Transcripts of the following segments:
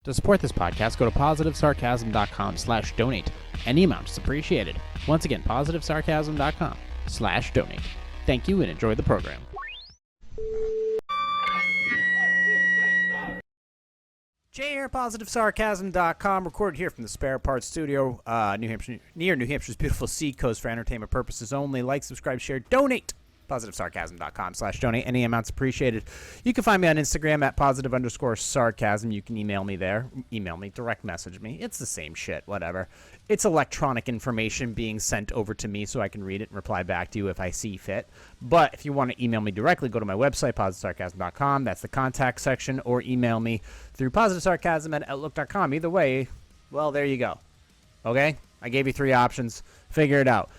To support this podcast, go to positivesarcasm.com/donate. Any amount is appreciated. Once again, positivesarcasm.com/donate. Thank you and enjoy the program. Jay here, positivesarcasm.com, recorded here from the Spare Parts Studio, New Hampshire, near New Hampshire's beautiful seacoast for entertainment purposes only. Like, subscribe, share, donate. positivesarcasm.com/donate. Any amounts appreciated. You can find me on Instagram at @positive_sarcasm. You can email me there. Email me, direct message me. It's the same shit, whatever. It's electronic information being sent over to me so I can read it and reply back to you if I see fit. But if you want to email me directly, go to my website, positivesarcasm.com. That's the contact section. Or email me through positivesarcasm@outlook.com. Either way, well, there you go. Okay? I gave you 3 options. Figure it out.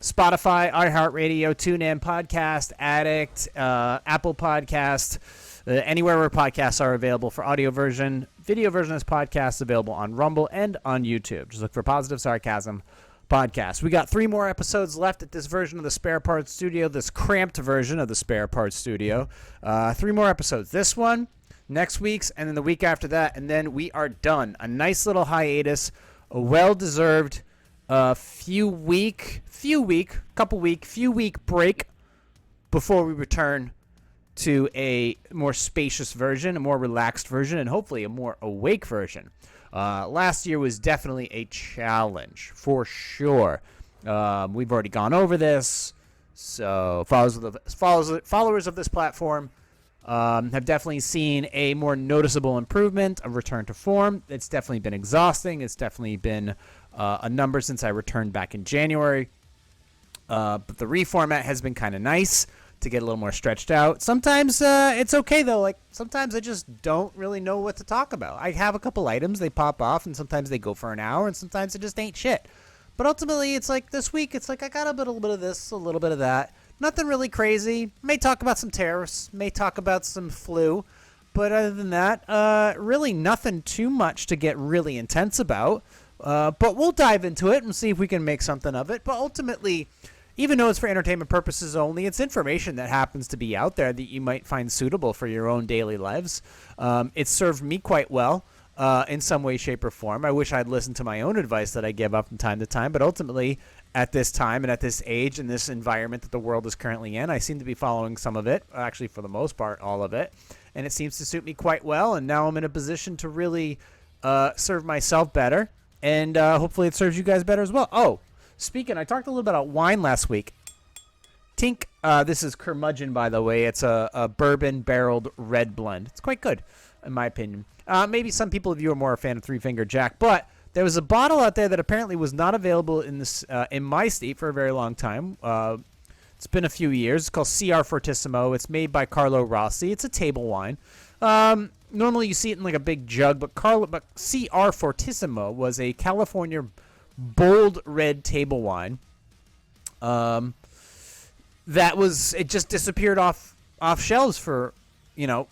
Spotify, iHeartRadio, TuneIn, Podcast Addict, Apple Podcast, anywhere where podcasts are available for audio version. Video version of this podcast available on Rumble and on YouTube. Just look for Positive Sarcasm Podcast. We got 3 more episodes left at this version of the Spare Parts Studio, this cramped version of the Spare Parts Studio. 3 more episodes. This one, next week's, and then the week after that, and then we are done. A nice little hiatus, a well-deserved few week break before we return to a more spacious version, a more relaxed version, and hopefully a more awake version. Last year was definitely a challenge, for sure. We've already gone over this, so followers of this platform have definitely seen a more noticeable improvement, a return to form. It's definitely been exhausting. It's definitely been a number since I returned back in January. But the reformat has been kind of nice to get a little more stretched out. Sometimes it's okay, though. Like, sometimes I just don't really know what to talk about. I have a couple items. They pop off, and sometimes they go for an hour, and sometimes it just ain't shit. But ultimately, it's like this week, it's like I got a little bit of this, a little bit of that. Nothing really crazy. May talk about some tariffs. May talk about some flu. But other than that, really nothing too much to get really intense about. But we'll dive into it and see if we can make something of it. But ultimately, even though it's for entertainment purposes only, it's information that happens to be out there that you might find suitable for your own daily lives. It's served me quite well in some way, shape, or form. I wish I'd listened to my own advice that I give up from time to time. But ultimately, at this time and at this age and this environment that the world is currently in, I seem to be following some of it, actually for the most part, all of it. And it seems to suit me quite well. And now I'm in a position to really serve myself better. And hopefully it serves you guys better as well. Oh, speaking, I talked a little bit about wine last week. Tink, this is Curmudgeon, by the way. It's a bourbon barreled red blend. It's quite good, in my opinion. Maybe some people of you are more a fan of Three Finger Jack, but there was a bottle out there that apparently was not available in this in my state for a very long time. It's been a few years. It's called CR Fortissimo. It's made by Carlo Rossi. It's a table wine. Normally you see it in like a big jug, but CR Fortissimo was a California bold red table wine. It just disappeared off shelves for,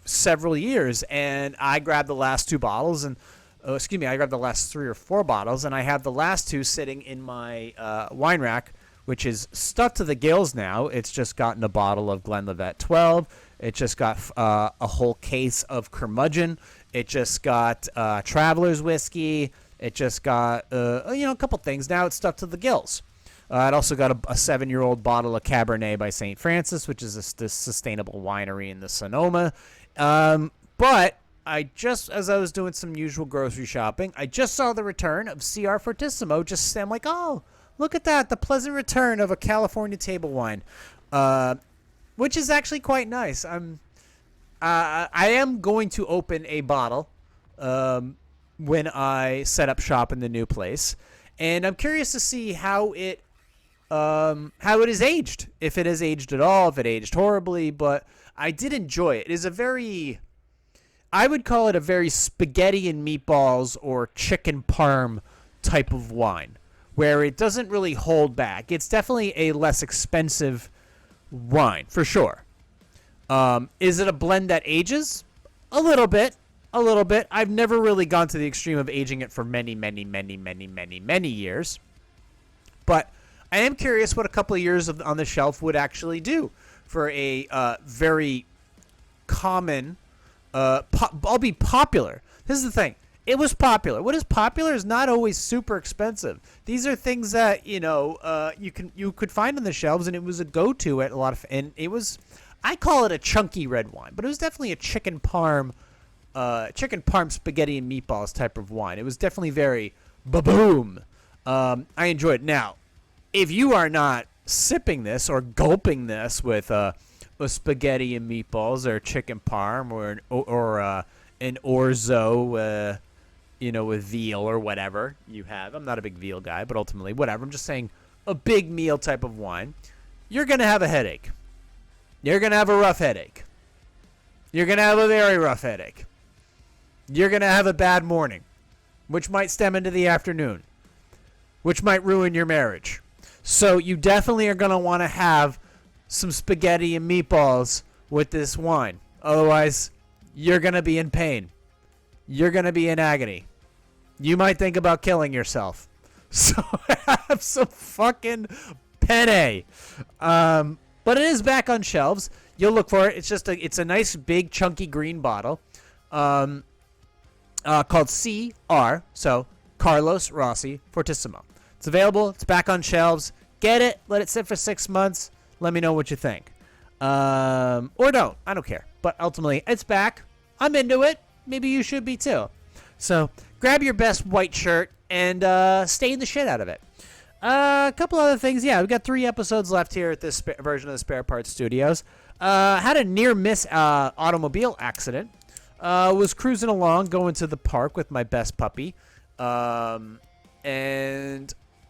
several years, and I grabbed the last 2 bottles and I grabbed the last 3 or 4 bottles, and I have the last 2 sitting in my wine rack, which is stuffed to the gills now. It's just gotten a bottle of Glenlivet 12. It just got a whole case of Curmudgeon. It just got Traveler's Whiskey. It just got, a couple things. Now it's stuffed to the gills. It also got a 7-year-old bottle of Cabernet by St. Francis, which is this sustainable winery in the Sonoma. But as I was doing some usual grocery shopping, I just saw the return of CR Fortissimo. I'm like, oh, look at that, the pleasant return of a California table wine, which is actually quite nice. I am going to open a bottle when I set up shop in the new place, and I'm curious to see how it is aged, if it has aged at all, if it aged horribly. But I did enjoy it. It is I would call it a very spaghetti and meatballs or chicken parm type of wine, where it doesn't really hold back. It's definitely a less expensive wine, for sure. Is it a blend that ages? A little bit. I've never really gone to the extreme of aging it for many, many, many, many, many, many years. But I am curious what a couple of years on the shelf would actually do for a very common, albeit popular. This is the thing. It was popular. What is popular is not always super expensive. These are things that you could find on the shelves, and it was a go-to at a lot of. And it was, I call it a chunky red wine, but it was definitely a chicken parm spaghetti and meatballs type of wine. It was definitely very ba-boom. I enjoyed it. Now, if you are not sipping this or gulping this with spaghetti and meatballs or chicken parm or an orzo, with veal or whatever you have. I'm not a big veal guy, but ultimately, whatever. I'm just saying a big meal type of wine. You're going to have a headache. You're going to have a rough headache. You're going to have a very rough headache. You're going to have a bad morning, which might stem into the afternoon, which might ruin your marriage. So you definitely are going to want to have some spaghetti and meatballs with this wine. Otherwise, you're going to be in pain. You're going to be in agony. You might think about killing yourself. So have some fucking penne. But it is back on shelves. You'll look for it. It's a nice big chunky green bottle called CR. So Carlos Rossi Fortissimo. It's available. It's back on shelves. Get it. Let it sit for 6 months. Let me know what you think. Or don't. I don't care. But ultimately, it's back. I'm into it. Maybe you should be too. So grab your best white shirt and stain the shit out of it. A couple other things. Yeah, we've got 3 episodes left here at this version of the Spare Parts Studios. Had a near-miss automobile accident. Was cruising along, going to the park with my best puppy. And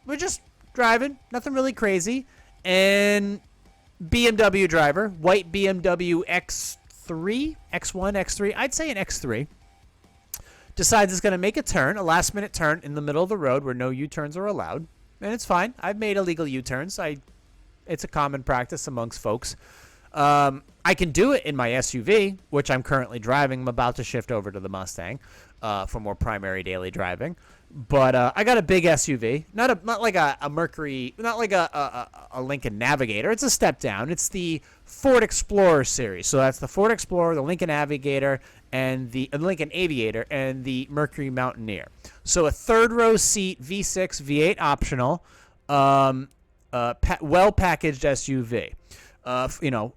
we're just driving. Nothing really crazy. And BMW driver, white BMW X1, X3, I'd say an X3, decides it's going to make a turn, a last-minute turn in the middle of the road where no U-turns are allowed. And it's fine. I've made illegal U-turns. It's a common practice amongst folks. I can do it in my SUV, which I'm currently driving. I'm about to shift over to the Mustang for more primary daily driving. But I got a big SUV, not like a Mercury, not like a Lincoln Navigator. It's a step down. It's the Ford Explorer series. So that's the Ford Explorer, the Lincoln Navigator, and the Lincoln Aviator, and the Mercury Mountaineer. So a third-row seat V6, V8 optional, well-packaged SUV.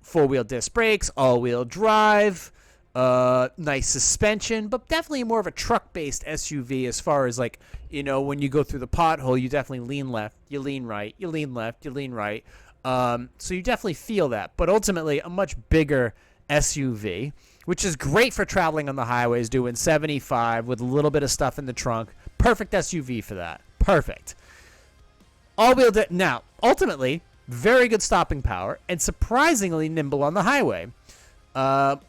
Four-wheel disc brakes, all-wheel drive, nice suspension, but definitely more of a truck-based SUV as far as, like, when you go through the pothole, you definitely lean left, you lean right, you lean left, you lean right. So you definitely feel that. But ultimately, a much bigger SUV, which is great for traveling on the highways, doing 75 with a little bit of stuff in the trunk. Perfect SUV for that. Perfect. All-wheel now, ultimately, very good stopping power and surprisingly nimble on the highway. Good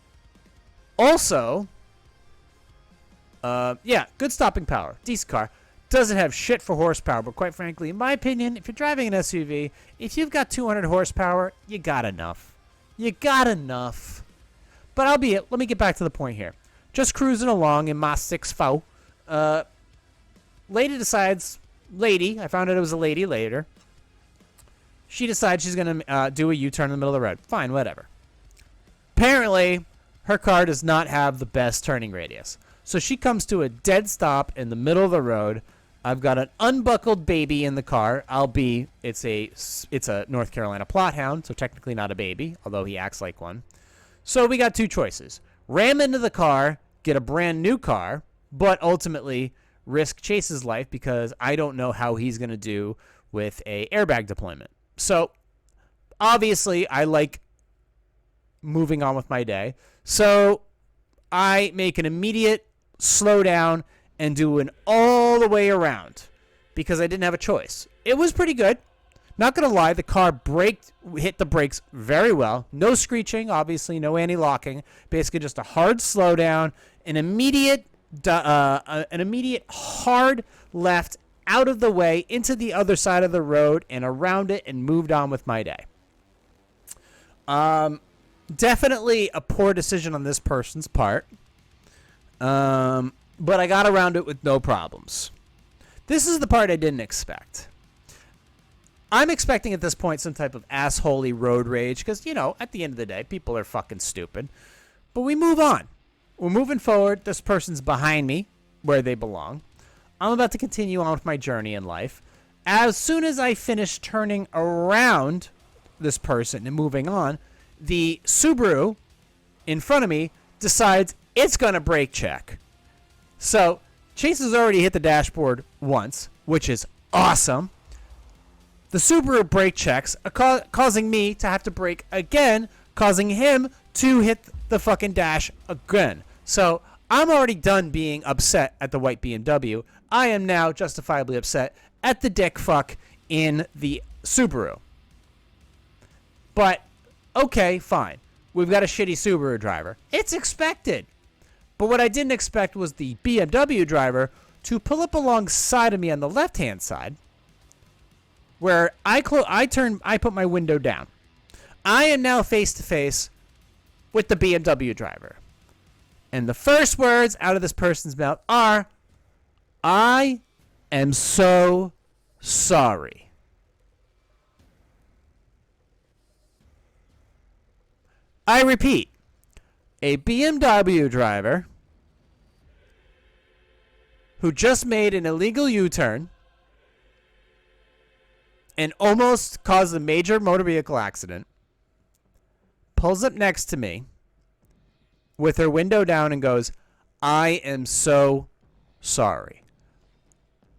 stopping power. Decent car. Doesn't have shit for horsepower, but quite frankly, in my opinion, if you're driving an SUV, if you've got 200 horsepower, you got enough. You got enough. But albeit, let me get back to the point here. Just cruising along in my 6'4". Lady, I found out it was a lady later. She decides she's going to do a U-turn in the middle of the road. Fine, whatever. Apparently, her car does not have the best turning radius. So she comes to a dead stop in the middle of the road. I've got an unbuckled baby in the car. It's a North Carolina Plot Hound, so technically not a baby, although he acts like one. So we got 2 choices. Ram into the car, get a brand new car, but ultimately risk Chase's life because I don't know how he's going to do with a airbag deployment. So obviously I like moving on with my day. So I make an immediate slow down and do an all the way around because I didn't have a choice. It was pretty good. Not going to lie, the car hit the brakes very well. No screeching, obviously, no anti-locking. Basically just a hard slowdown, an immediate hard left out of the way into the other side of the road and around it and moved on with my day. Definitely a poor decision on this person's part. But I got around it with no problems. This is the part I didn't expect. I'm expecting at this point some type of assholey road rage because, at the end of the day, people are fucking stupid. But we move on. We're moving forward. This person's behind me where they belong. I'm about to continue on with my journey in life. As soon as I finish turning around this person and moving on, the Subaru in front of me decides it's going to brake check. So Chase has already hit the dashboard once, which is awesome. The Subaru brake checks, causing me to have to brake again, causing him to hit the fucking dash again. So I'm already done being upset at the white BMW. I am now justifiably upset at the dick fuck in the Subaru. But, okay, fine. We've got a shitty Subaru driver. It's expected. But what I didn't expect was the BMW driver to pull up alongside of me on the left-hand side, where I put my window down. I am now face-to-face with the BMW driver. And the first words out of this person's mouth are, "I am so sorry." I repeat, a BMW driver who just made an illegal U-turn and almost caused a major motor vehicle accident pulls up next to me with her window down and goes, "I am so sorry."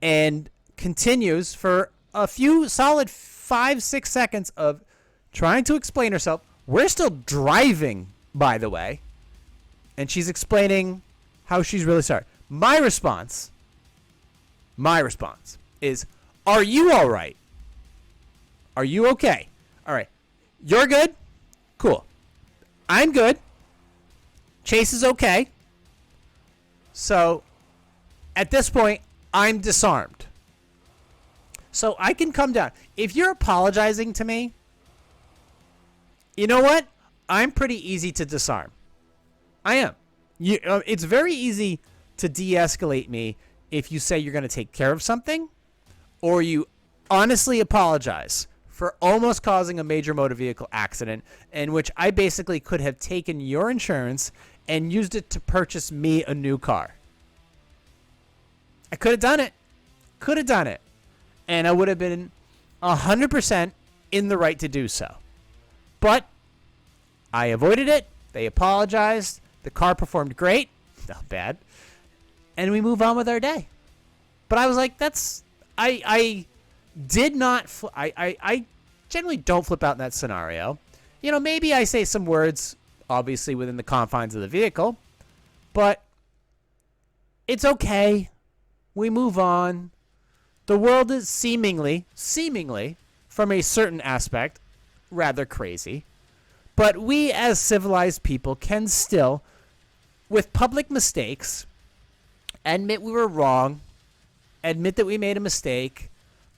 And continues for a few solid 5-6 seconds of trying to explain herself. We're still driving, by the way. And she's explaining how she's really sorry. My response is, "Are you all right? Are you okay? All right. You're good? Cool. I'm good. Chase is okay." So at this point, I'm disarmed. So I can come down. If you're apologizing to me, you know what? I'm pretty easy to disarm. I am. It's very easy to de-escalate me if you say you're going to take care of something or you honestly apologize for almost causing a major motor vehicle accident in which I basically could have taken your insurance and used it to purchase me a new car. I could have done it. And I would have been 100% in the right to do so. But I avoided it. They apologized. The car performed great. Not bad. And we move on with our day. But I was like, I did not, I generally don't flip out in that scenario. You know, maybe I say some words, obviously within the confines of the vehicle, but it's okay. We move on. The world is seemingly, from a certain aspect, rather crazy. But we as civilized people can still, with public mistakes, admit we were wrong, admit that we made a mistake,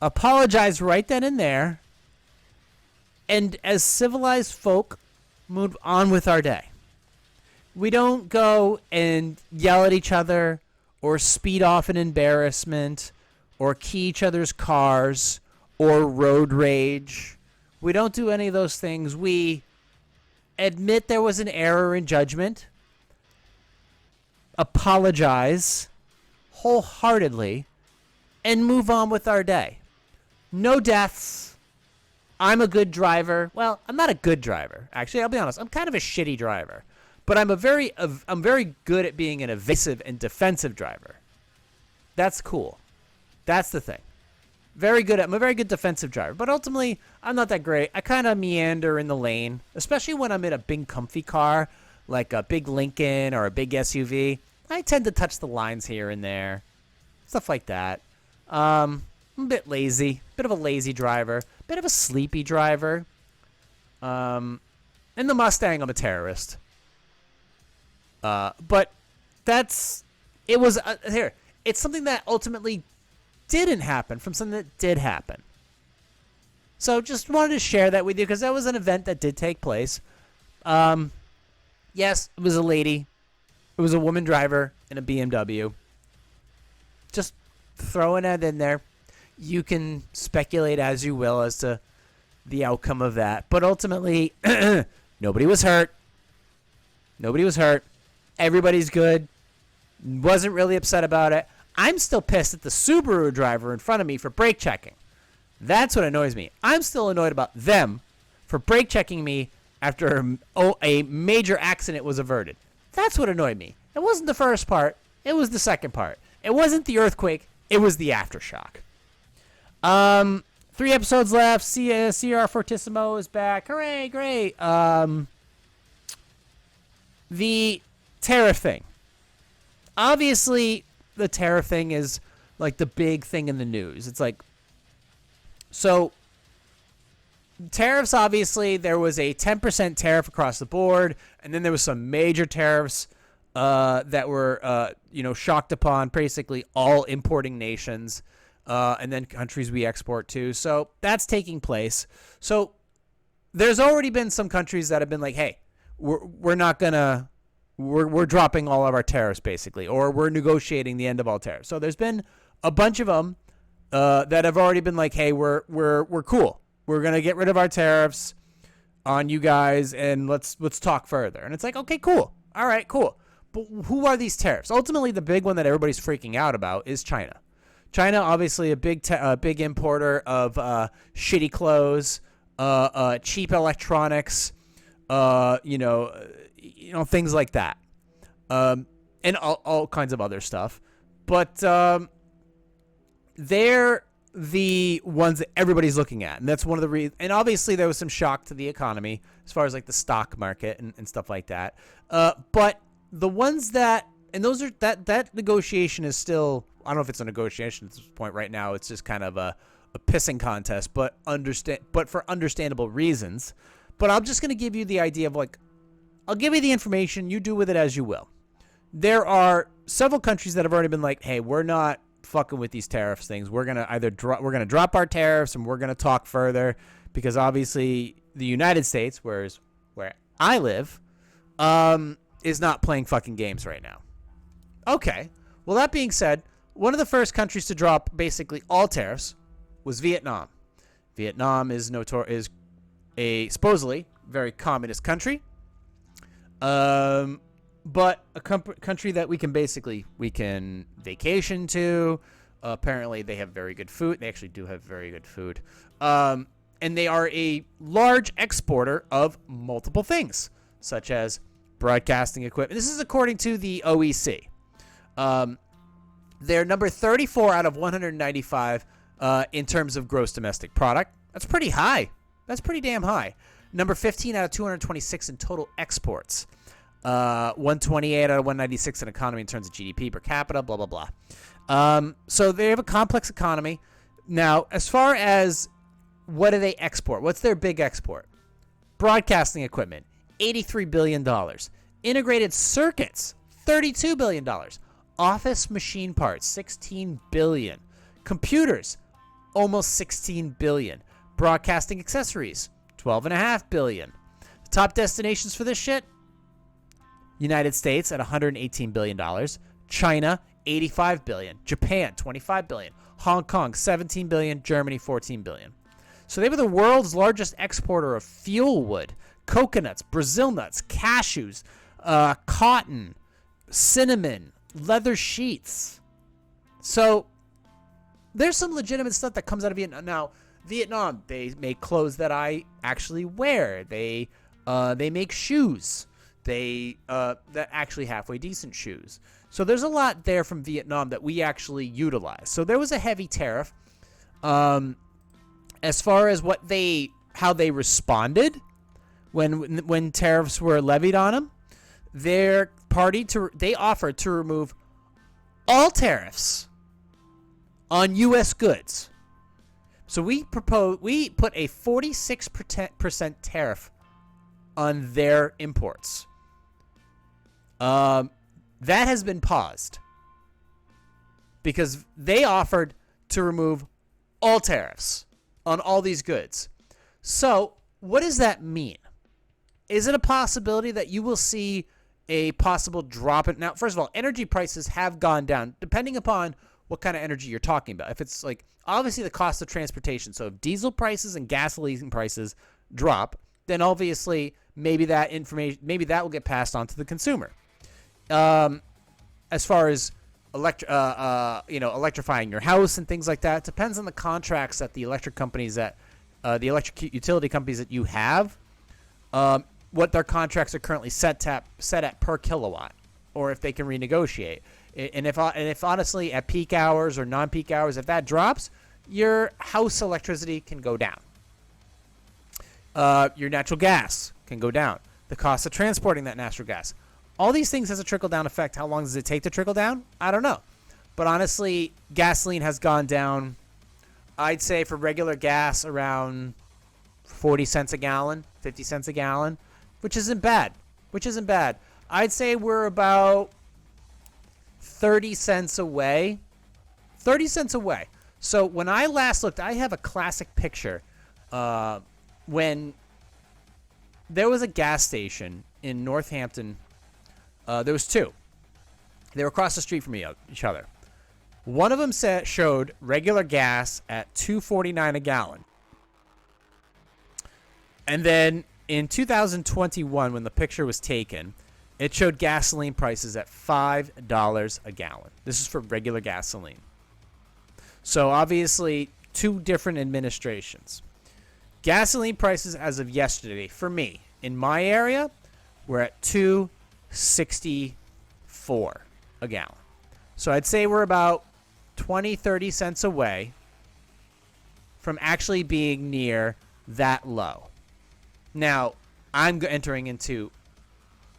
apologize right then and there, and as civilized folk, move on with our day. We don't go and yell at each other or speed off in embarrassment or key each other's cars or road rage. We don't do any of those things. We admit there was an error in judgment, apologize wholeheartedly, and move on with our day. No deaths. I'm a good driver. Well, I'm not a good driver. Actually, I'll be honest. I'm kind of a shitty driver. But I'm very good at being an evasive and defensive driver. That's cool. That's the thing. I'm a very good defensive driver. But ultimately, I'm not that great. I kind of meander in the lane, especially when I'm in a big comfy car, like a big Lincoln or a big SUV. I tend to touch the lines here and there. Stuff like that. I'm a bit lazy. Bit of a lazy driver. Bit of a sleepy driver. In the Mustang, I'm a terrorist. But it was here. It's something that ultimately didn't happen from something that did happen. So just wanted to share that with you because that was an event that did take place. Yes, it was a lady. It was a woman driver in a BMW. Just throwing it in there. You can speculate as you will as to the outcome of that. But ultimately, nobody was hurt. Everybody's good. Wasn't really upset about it. I'm still pissed at the Subaru driver in front of me for brake checking. That's what annoys me. I'm still annoyed about them for brake checking me after a major accident was averted. That's what annoyed me. It wasn't the first part. It was the second part. It wasn't the earthquake. It was the aftershock. 3 episodes left. CR Fortissimo is back. Hooray, great. The tariff thing. Obviously, the tariff thing is like the big thing in the news. It's like, so tariffs, obviously, there was a 10% tariff across the board, and then there was some major tariffs that were, shocked upon basically all importing nations, and then countries we export to. So that's taking place. So there's already been some countries that have been like, hey, we're not going to, we're dropping all of our tariffs basically, or we're negotiating the end of all tariffs. So there's been a bunch of them that have already been like, hey, we're cool. We're going to get rid of our tariffs on you guys, and let's talk further. And it's like, okay, cool. All right, cool. But who are these tariffs? Ultimately, the big one that everybody's freaking out about is China. China, obviously, a big importer of shitty clothes, cheap electronics, things like that, and all kinds of other stuff. But they're the ones that everybody's looking at, and that's one of the reasons. And obviously, there was some shock to the economy as far as like the stock market and stuff like that. But the ones that, and those are that negotiation is still, I don't know if it's a negotiation at this point right now. It's just kind of a pissing contest, but for understandable reasons. But I'm just going to give you the idea of like, I'll give you the information. You do with it as you will. There are several countries that have already been like, hey, we're not fucking with these tariffs things. We're going to either drop our tariffs, and we're going to talk further, because obviously the United States, where I live, is not playing fucking games right now. Okay. Well, that being said, one of the first countries to drop basically all tariffs was Vietnam. Vietnam is a supposedly very communist country, but a country that we can vacation to. Apparently, they have very good food. They actually do have very good food, and they are a large exporter of multiple things, such as broadcasting equipment. This is according to the OEC. They're number 34 out of 195 in terms of gross domestic product. That's pretty high. That's pretty damn high. Number 15 out of 226 in total exports. 128 out of 196 in economy in terms of GDP per capita, blah, blah, blah. So they have a complex economy. Now, as far as what do they export? What's their big export? Broadcasting equipment, $83 billion. Integrated circuits, $32 billion. Office machine parts, $16 billion. Computers, almost $16 billion. Broadcasting accessories, $12.5 billion. Top destinations for this shit? United States at $118 billion. China, $85 billion. Japan, $25 billion. Hong Kong, $17 billion. Germany, $14 billion. So they were the world's largest exporter of fuel wood, coconuts, Brazil nuts, cashews, cotton, cinnamon, leather sheets. So there's some legitimate stuff that comes out of Vietnam. Now, Vietnam, they make clothes that I actually wear. They make shoes. That actually halfway decent shoes. So there's a lot there from Vietnam that we actually utilize. So there was a heavy tariff. As far as how they responded when tariffs were levied on them, they offered to remove all tariffs on U.S. goods. So we put a 46% tariff on their imports. That has been paused because they offered to remove all tariffs on all these goods. So what does that mean? Is it a possibility that you will see a possible drop in? Now, first of all, energy prices have gone down depending upon what kind of energy you're talking about. If it's like obviously the cost of transportation. So if diesel prices and gasoline prices drop, then obviously maybe that will get passed on to the consumer. as far as electrifying your house and things like that. It depends on the contracts that the electric companies the electric utility companies that you have, what their contracts are currently set at per kilowatt, or if they can renegotiate. And if honestly at peak hours or non-peak hours, if that drops, your house electricity can go down. Your natural gas can go down. The cost of transporting that natural gas. All these things has a trickle-down effect. How long does it take to trickle down? I don't know. But honestly, gasoline has gone down, I'd say for regular gas, around 40 cents a gallon, 50 cents a gallon, which isn't bad. I'd say we're about 30 cents away. 30 cents away. So when I last looked, I have a classic picture when there was a gas station in Northampton. There was two. They were across the street from each other. One of them showed regular gas at $2.49 a gallon. And then in 2021, when the picture was taken, it showed gasoline prices at $5 a gallon. This is for regular gasoline. So obviously, two different administrations. Gasoline prices as of yesterday, for me, in my area, were at $2.64 a gallon. So I'd say we're about 20, 30 cents away from actually being near that low. Now, I'm entering into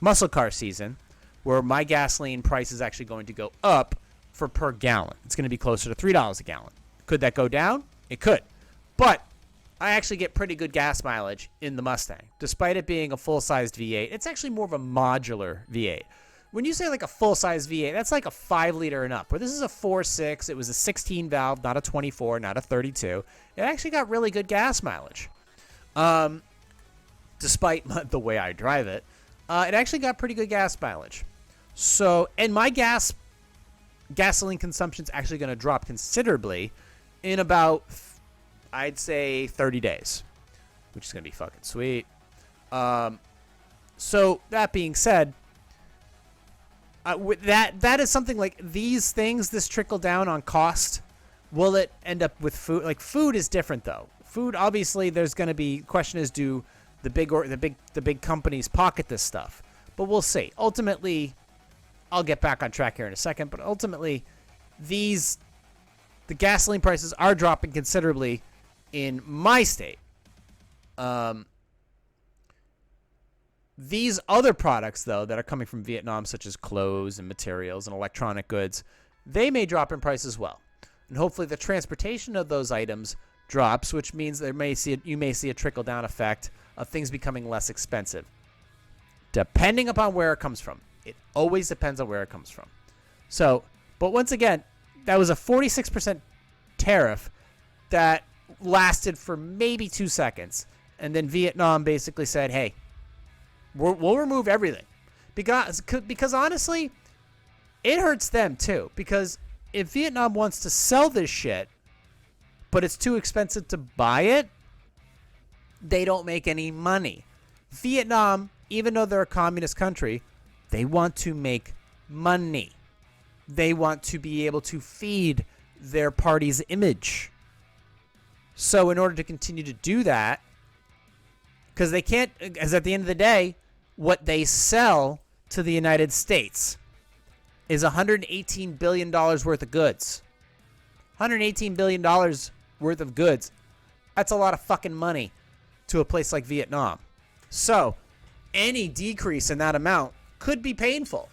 muscle car season where my gasoline price is actually going to go up for per gallon. It's going to be closer to $3 a gallon. Could that go down? It could. But I actually get pretty good gas mileage in the Mustang. Despite it being a full-sized V8, it's actually more of a modular V8. When you say like a full-size V8, that's like a 5-liter and up. Where this is a 4.6, it was a 16-valve, not a 24, not a 32. It actually got really good gas mileage. Despite the way I drive it, it actually got pretty good gas mileage. So, and my gasoline consumption is actually going to drop considerably in about, I'd say, 30 days, which is going to be fucking sweet. So that being said, that is something like these things, this trickle down on cost. Will it end up with food? Like food is different though. Food, obviously, there's going to be question is, do the big companies pocket this stuff? But we'll see. Ultimately, I'll get back on track here in a second. But ultimately, the gasoline prices are dropping considerably in my state. These other products, though, that are coming from Vietnam, such as clothes and materials and electronic goods, they may drop in price as well. And hopefully the transportation of those items drops, which means you may see a trickle-down effect of things becoming less expensive. Depending upon where it comes from. It always depends on where it comes from. So, but once again, that was a 46% tariff that lasted for maybe 2 seconds. And then Vietnam basically said, hey, we'll remove everything. Because honestly, it hurts them too. Because if Vietnam wants to sell this shit, but it's too expensive to buy it, they don't make any money. Vietnam, even though they're a communist country, they want to make money. They want to be able to feed their party's image. So in order to continue to do that, because they can't, as at the end of the day, what they sell to the United States is $118 billion worth of goods. $118 billion worth of goods. That's a lot of fucking money to a place like Vietnam. So any decrease in that amount could be painful.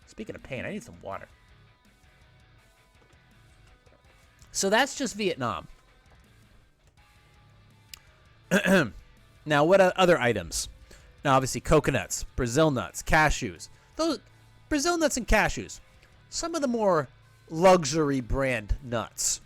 Speaking of pain, I need some water. So that's just Vietnam. Now, what are other items? Now, obviously, coconuts, Brazil nuts, cashews. Those Brazil nuts and cashews, some of the more luxury brand nuts.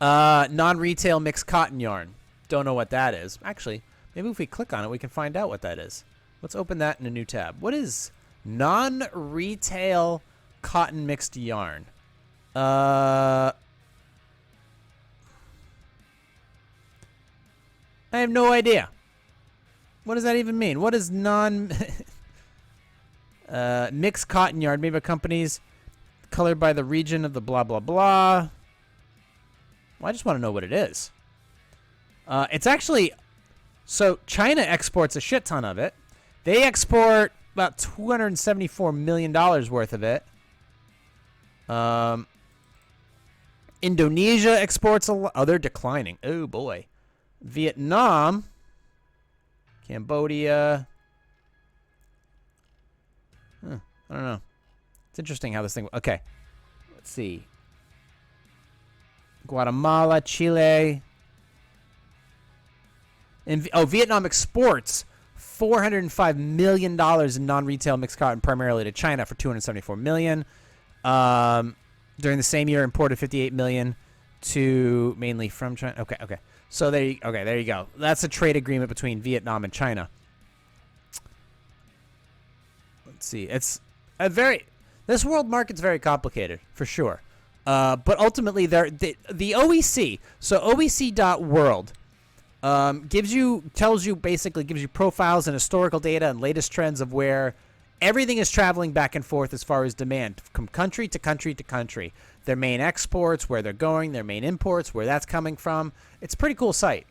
Non-retail mixed cotton yarn. Don't know what that is. Actually, maybe if we click on it, we can find out what that is. Let's open that in a new tab. What is non-retail cotton mixed yarn? I have no idea. What does that even mean? What is non... Mixed cotton yard made by companies colored by the region of the blah, blah, blah. Well, I just want to know what it is. It's actually... So China exports a shit ton of it. They export about $274 million worth of it. Indonesia exports a lot. Oh, they're declining. Oh, boy. Vietnam. Cambodia. I don't know. It's interesting how this thing... Okay. Let's see. Guatemala, Chile. Vietnam exports $405 million in non-retail mixed cotton primarily to China for $274 million. During the same year, imported $58 million to mainly from China. Okay. So there you go. That's a trade agreement between Vietnam and China. Let's see. It's a this world market's very complicated for sure. But ultimately, the OEC. So OEC.world gives you profiles and historical data and latest trends of where everything is traveling back and forth as far as demand from country to country to country. Their main exports, where they're going, their main imports, where that's coming from. It's a pretty cool site.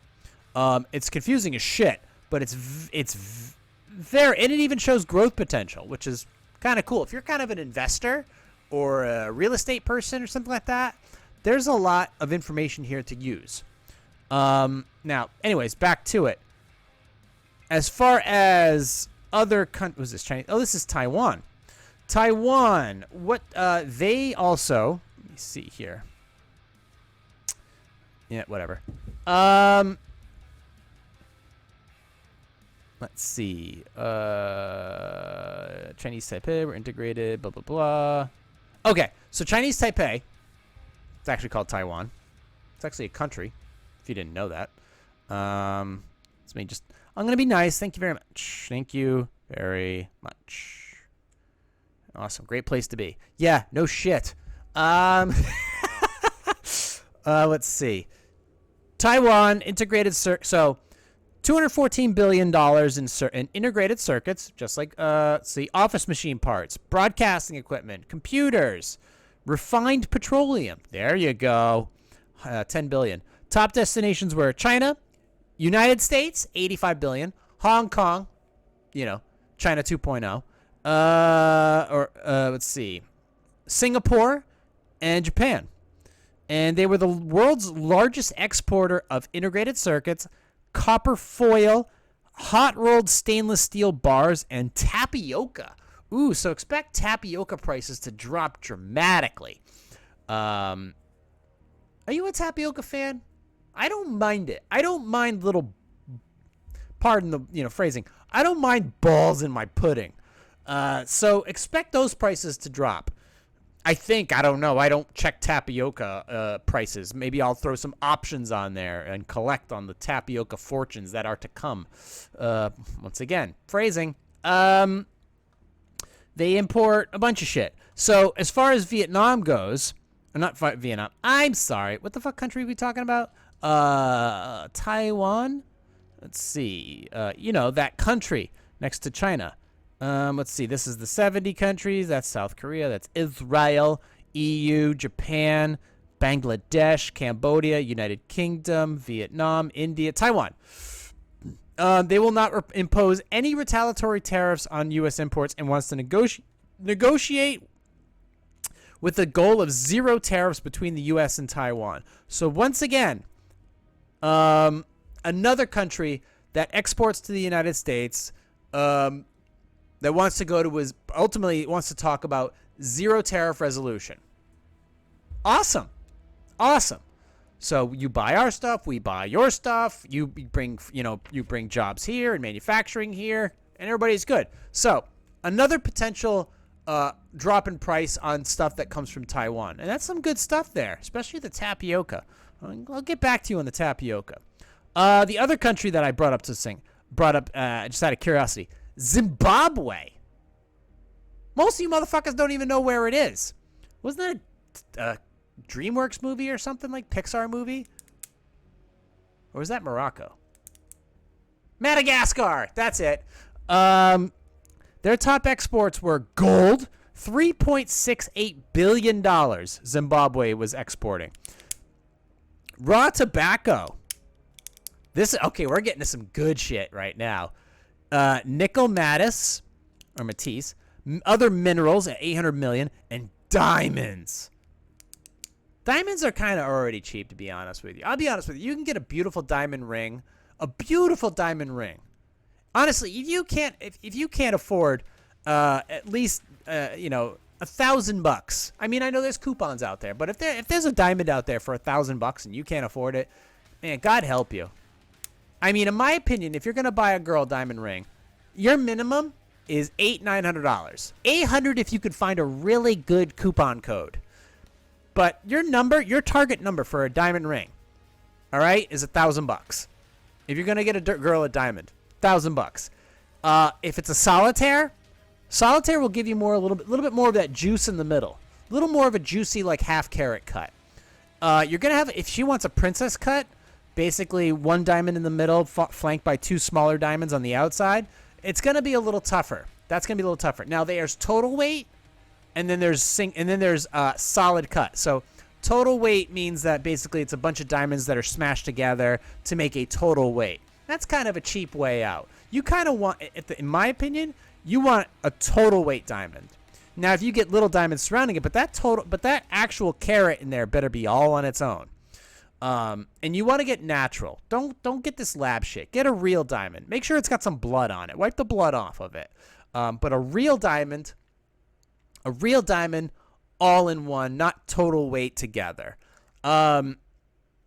It's confusing as shit, but it's there, and it even shows growth potential, which is kind of cool. If you're kind of an investor or a real estate person or something like that, there's a lot of information here to use. Now, anyways, back to it. As far as other countries, was this Chinese? Oh, this is Taiwan. Taiwan, what they also, let me see here. Yeah, whatever. Let's see. Chinese Taipei were integrated, blah, blah, blah. Okay, so Chinese Taipei, it's actually called Taiwan. It's actually a country, if you didn't know that. It's me just, I'm going to be nice. Thank you very much. Thank you very much. Awesome. Great place to be. Yeah, no shit. Let's see. Taiwan integrated so $214 billion in integrated circuits, just like office machine parts, broadcasting equipment, computers, refined petroleum. There you go. $10 billion. Top destinations were China, United States, $85 billion, Hong Kong, China 2.0, let's see, Singapore, and Japan. And they were the world's largest exporter of integrated circuits, copper foil, hot-rolled stainless steel bars, and tapioca. Ooh, so expect tapioca prices to drop dramatically. Are you a tapioca fan? I don't mind it. I don't mind little, pardon the phrasing, I don't mind balls in my pudding. So expect those prices to drop. I don't know. I don't check tapioca prices. Maybe I'll throw some options on there and collect on the tapioca fortunes that are to come. Once again, phrasing. They import a bunch of shit. So as far as Vietnam goes, not Vietnam. I'm sorry. What the fuck country are we talking about? Taiwan. Let's see. That country next to China. Let's see. This is the 70 countries. That's South Korea. That's Israel, EU, Japan, Bangladesh, Cambodia, United Kingdom, Vietnam, India, Taiwan. They will not impose any retaliatory tariffs on U.S. imports and wants to negotiate with the goal of zero tariffs between the U.S. and Taiwan. So once again, another country that exports to the United States, that wants to go to ultimately wants to talk about zero tariff resolution. Awesome. So you buy our stuff, we buy your stuff. You bring jobs here and manufacturing here, and everybody's good. So another potential drop in price on stuff that comes from Taiwan, and that's some good stuff there, especially the tapioca. I'll get back to you on the tapioca. The other country that I brought up just out of curiosity. Zimbabwe. Most of you motherfuckers don't even know where it is. Wasn't that a DreamWorks movie or something, like Pixar movie? Or was that Morocco? Madagascar. That's it. Their top exports were gold, $3.68 billion Zimbabwe was exporting. Raw tobacco. Okay, we're getting to some good shit right now. Nickel Matisse, other minerals at 800 million, and diamonds. Diamonds are kind of already cheap, to be honest with you. I'll be honest with you. You can get a beautiful diamond ring. Honestly, if you can't afford at least $1,000. I mean, I know there's coupons out there, but if there's a diamond out there for $1,000 and you can't afford it, man, God help you. I mean, in my opinion, if you're gonna buy a girl a diamond ring, your minimum is $900. $800 if you could find a really good coupon code. But your target number for a diamond ring, all right, is $1,000. If you're gonna get a girl a diamond, $1,000. If it's a solitaire will give you a little bit more of that juice in the middle, a little more of a juicy like half carat cut. You're gonna have, if she wants a princess cut, basically one diamond in the middle, flanked by two smaller diamonds on the outside. It's gonna be a little tougher. That's gonna be a little tougher. Now there's total weight, and then there's solid cut. So total weight means that basically it's a bunch of diamonds that are smashed together to make a total weight. That's kind of a cheap way out. You kind of want, in my opinion, you want a total weight diamond. Now, if you get little diamonds surrounding it, but that actual carat in there better be all on its own. And you want to get natural. Don't get this lab shit. Get a real diamond. Make sure it's got some blood on it. Wipe the blood off of it. But a real diamond, all in one, not total weight together.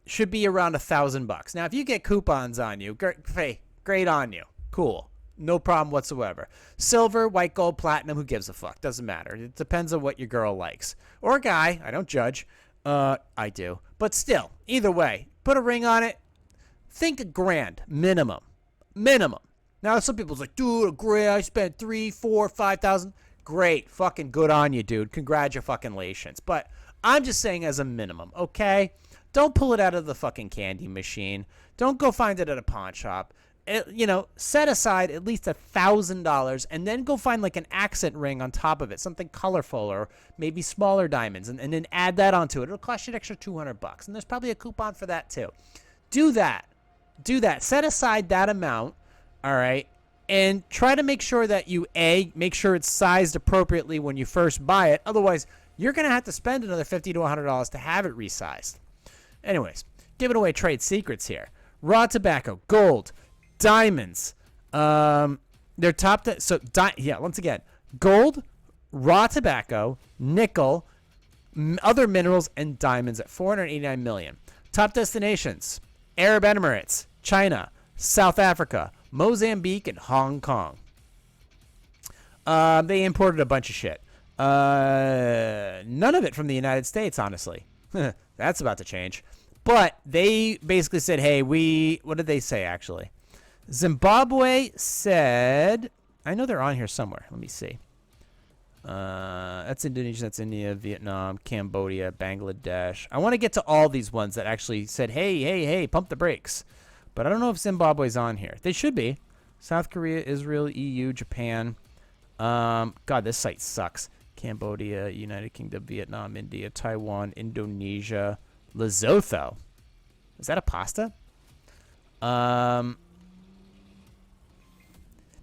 Should be around $1,000. Now, if you get coupons on you, great on you. Cool. No problem whatsoever. Silver, white gold, platinum, who gives a fuck? Doesn't matter. It depends on what your girl likes. Or a guy. I don't judge. I do. But still, either way, put a ring on it. Think $1,000 minimum. Now, some people's like, dude, $1,000, I spent $3,000, $4,000, $5,000. Great. Fucking good on you, dude. Congratulations. But I'm just saying as a minimum, okay? Don't pull it out of the fucking candy machine. Don't go find it at a pawn shop. Set aside at least $1,000 and then go find like an accent ring on top of it, something colorful or maybe smaller diamonds, and then add that onto it. It'll cost you an extra $200, and there's probably a coupon for that too. Do that. Set aside that amount, all right, and try to make sure that you make sure it's sized appropriately when you first buy it. Otherwise, you're gonna have to spend another $50 to $100 to have it resized. Anyways, giving away trade secrets here. Raw tobacco, gold, diamonds. They're top. Once again, gold, raw tobacco, nickel, other minerals, and diamonds at 489 million. Top destinations: Arab Emirates, China, South Africa, Mozambique, and Hong Kong. They imported a bunch of shit. None of it from the United States, honestly. That's about to change. But they basically said, hey, what did they say, actually? Zimbabwe said, I know they're on here somewhere. Let me see. That's Indonesia, that's India, Vietnam, Cambodia, Bangladesh. I want to get to all these ones that actually said, hey, pump the brakes. But I don't know if Zimbabwe's on here. They should be. South Korea, Israel, EU, Japan. God, this site sucks. Cambodia, United Kingdom, Vietnam, India, Taiwan, Indonesia, Lesotho. Is that a pasta?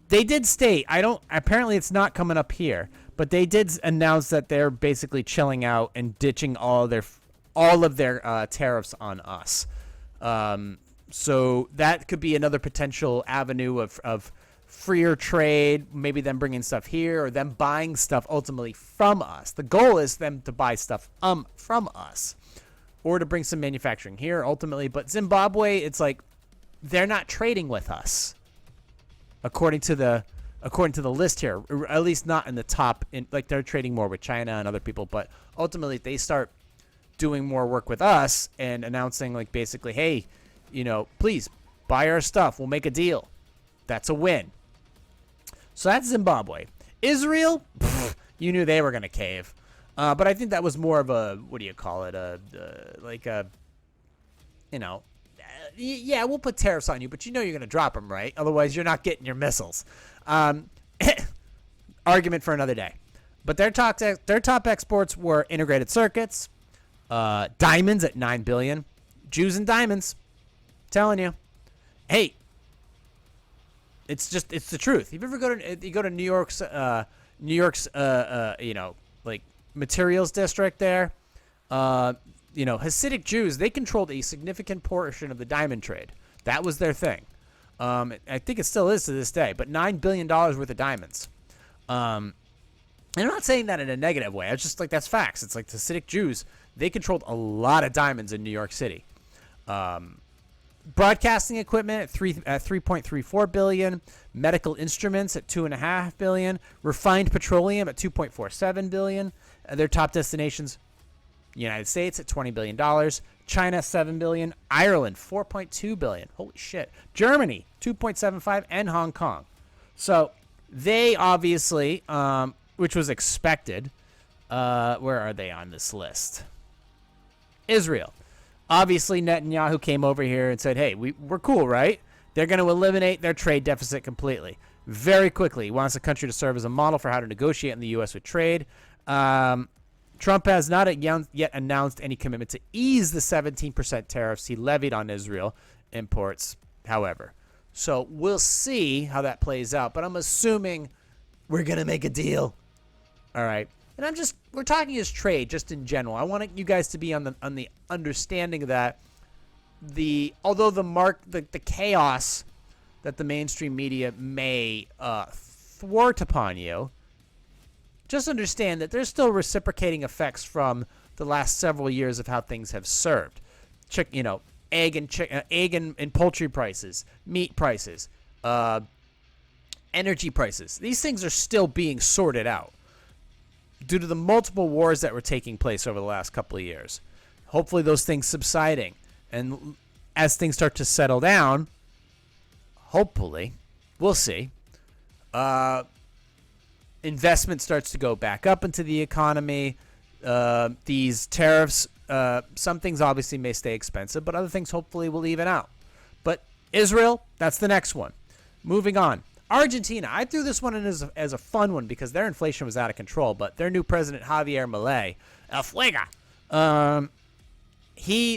They did state, apparently it's not coming up here, but they did announce that they're basically chilling out and ditching all of their tariffs on us. So that could be another potential avenue of freer trade, maybe them bringing stuff here or them buying stuff ultimately from us. The goal is them to buy stuff from us or to bring some manufacturing here ultimately. But Zimbabwe, it's like they're not trading with us. According to the list here, or at least not in the top. Like they're trading more with China and other people, but ultimately if they start doing more work with us and announcing like basically, hey, please buy our stuff. We'll make a deal. That's a win. So that's Zimbabwe. Israel, you knew they were gonna cave, but I think that was more of a yeah, we'll put tariffs on you, but you're going to drop them, right? Otherwise, you're not getting your missiles. argument for another day. But their top exports were integrated circuits, diamonds at $9 billion, Jews and diamonds. I'm telling you, hey, it's the truth. If you ever go to New York's like materials district there, Hasidic Jews, they controlled a significant portion of the diamond trade. That was their thing. I think it still is to this day, but $9 billion worth of diamonds. And I'm not saying that in a negative way. It's just like, that's facts. It's like the Hasidic Jews, they controlled a lot of diamonds in New York City. Broadcasting equipment at $3.34 billion, medical instruments at $2.5 billion, refined petroleum at $2.47 billion. Their top destinations: United States at $20 billion, China $7 billion, Ireland $4.2 billion. Holy shit! Germany $2.75, and Hong Kong. So they obviously, which was expected. Where are they on this list? Israel. Obviously, Netanyahu came over here and said, hey, we're cool, right? They're going to eliminate their trade deficit completely. Very quickly. He wants the country to serve as a model for how to negotiate in the U.S. with trade. Trump has not yet announced any commitment to ease the 17% tariffs he levied on Israel imports, however. So we'll see how that plays out. But I'm assuming we're going to make a deal. All right. And we're talking as trade, just in general. I want you guys to be on the understanding that although the chaos that the mainstream media may thwart upon you, just understand that there's still reciprocating effects from the last several years of how things have served. Egg and poultry prices, meat prices, energy prices. These things are still being sorted out due to the multiple wars that were taking place over the last couple of years. Hopefully those things subsiding. And as things start to settle down, hopefully, we'll see, investment starts to go back up into the economy. These tariffs, some things obviously may stay expensive, but other things hopefully will even out. But Israel, that's the next one. Moving on. Argentina, I threw this one in as a fun one because their inflation was out of control, but their new president, Javier Milei, El Fuega,